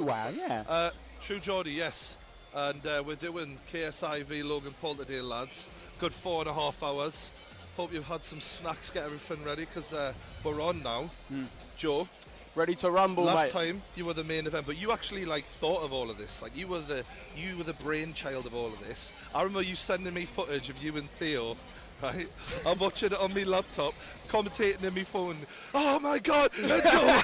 Oh, wow, yeah. True Geordie, yes. And we're doing KSI v Logan Paul today, lads. Good 4.5 hours. Hope you've had some snacks, get everything ready, because we're on now. Joe, ready to rumble, last mate. time you were the main event, but you actually like thought of all of this. Like you were the brainchild of all of this. I remember you sending me footage of you and Theo. Right, I'm watching it on my laptop, commentating in my phone. Oh my God, Joe!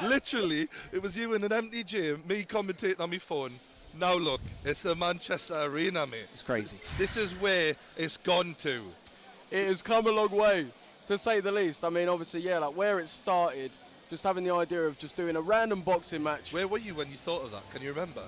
Literally, it was you in an empty gym, me commentating on my phone. Now look, it's the Manchester Arena, mate. It's crazy. This is where it's gone to. It has come a long way, to say the least. I mean, obviously, yeah, like where it started, just having the idea of just doing a random boxing match. Where were you when you thought of that? Can you remember?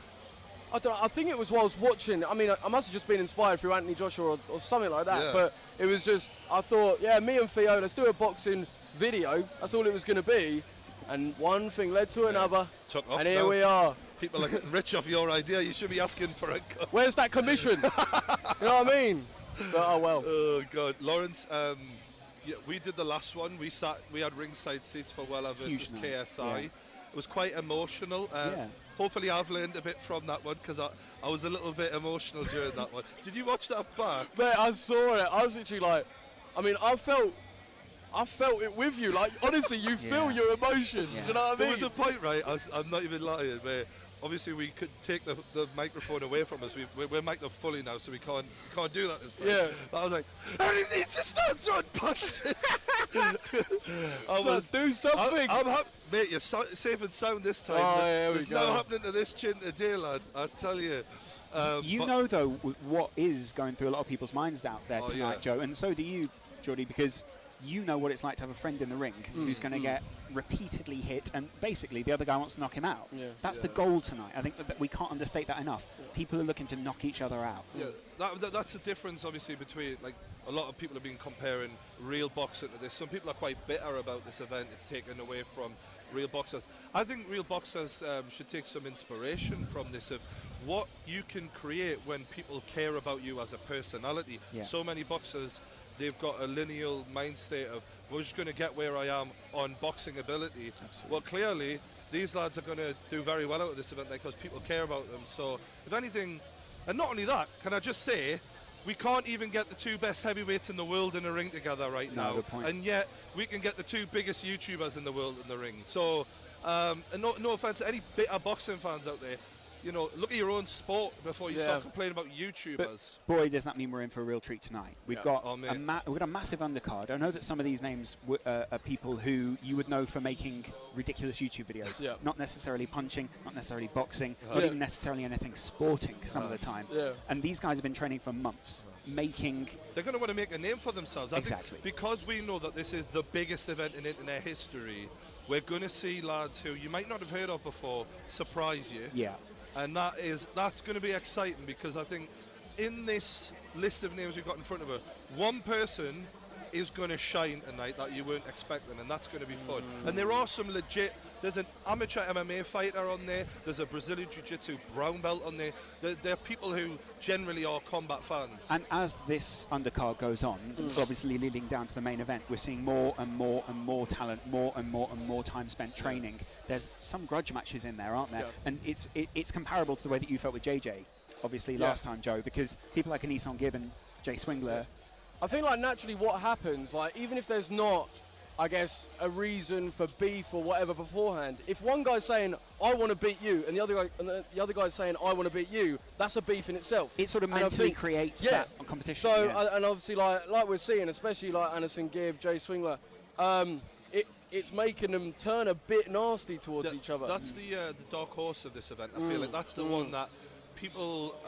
I don't know, I think it was while I was watching. I mean, I must have just been inspired through Anthony Joshua or something like that. Yeah. But it was just, I thought, yeah, me and Theo, let's do a boxing video. That's all it was going to be. And one thing led to another. Took off and here now. we are. People are getting rich off your idea. You should be asking for it. Where's that commission? You know what I mean? But oh well. Oh God, Lawrence. Yeah, we did the last one. We had ringside seats for Weller versus KSI. Yeah. It was quite emotional. Hopefully, I've learned a bit from that one because I was a little bit emotional during that one. Did you watch that back? Mate, I saw it. I was literally like, I mean, I felt it with you. Like, honestly, you feel your emotions. Yeah. Do you know what I mean? There was a point, right? I'm not even lying, where obviously we could take the microphone away from us. We're mic'd up fully now, so we can't do that this time. Yeah. But I was like, I need to start throwing punches. Do something. I'm happy, mate. You're safe and sound this time. Oh, there's no happening to this chin today, lad. I tell you. You know, though, what is going through a lot of people's minds out there tonight, Joe, and so do you, Geordie, because you know what it's like to have a friend in the ring who's going to get repeatedly hit, and basically the other guy wants to knock him out. Yeah. That's the goal tonight. I think that we can't understate that enough. Yeah. People are looking to knock each other out. Yeah, that's the difference, obviously, between, like, a lot of people have been comparing real boxing to this. Some people are quite bitter about this event. It's taken away from real boxers. I think real boxers should take some inspiration from this, of what you can create when people care about you as a personality. Yeah. So many boxers, they've got a lineal mindset of, we're just going to get where I am on boxing ability. Absolutely. Well, clearly, these lads are going to do very well out of this event because people care about them. So, if anything, and not only that, can I just say, we can't even get the two best heavyweights in the world in a ring together right now. Good point. And yet, we can get the two biggest YouTubers in the world in the ring. So, and no offense to any bitter boxing fans out there, you know, look at your own sport before you start complaining about YouTubers. But boy, does that mean we're in for a real treat tonight. We've got we've got a massive undercard. I know that some of these names are people who you would know for making ridiculous YouTube videos. Yeah. Not necessarily punching, not necessarily boxing, not even necessarily anything sporting some of the time. Yeah. And these guys have been training for months, making... They're going to want to make a name for themselves. I Exactly. think because we know that this is the biggest event in internet history, we're going to see lads who you might not have heard of before surprise you. Yeah. And that's going to be exciting, because I think in this list of names we've got in front of us, one person is going to shine tonight that you weren't expecting, and that's going to be fun. And there are some legit, there's an amateur MMA fighter on there, there's a Brazilian Jiu-Jitsu brown belt on there. There are people who generally are combat fans. And as this undercard goes on, obviously leading down to the main event, we're seeing more and more and more talent, more and more time spent training. There's some grudge matches in there, aren't there? Yeah. And it's comparable to the way that you felt with JJ, obviously, last time, Joe, because people like Anisong Gibb and Jay Swingler... I think, like, naturally what happens, like, even if there's not, I guess, a reason for beef or whatever beforehand, if one guy's saying, I want to beat you, and the other guy's saying, I want to beat you, that's a beef in itself. It sort of mentally creates that competition. So, and obviously, like we're seeing, especially like Anderson Gibb, Jay Swingler, it's making them turn a bit nasty towards each other. That's the dark horse of this event. I feel like that's the one that people...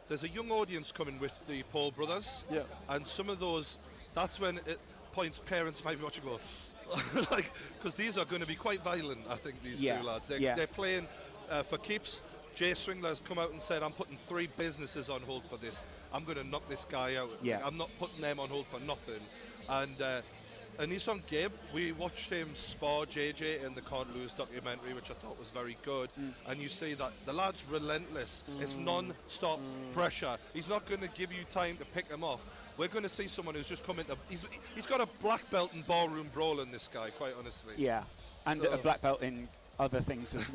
there's a young audience coming with the Paul brothers, and some of those, that's when it points parents might be watching go, like, because these are going to be quite violent, I think, these two lads. They're playing for keeps. Jay Swingler has come out and said, I'm putting 3 businesses on hold for this. I'm going to knock this guy out. Yeah. I'm not putting them on hold for nothing. And Anisong Gibb, we watched him spar JJ in the Can't Lose documentary, which I thought was very good. And you see that the lad's relentless. It's non-stop pressure. He's not going to give you time to pick him off. We're going to see someone who's just come into... He's got a black belt in ballroom brawling, this guy, quite honestly. Yeah, and a black belt in other things as well.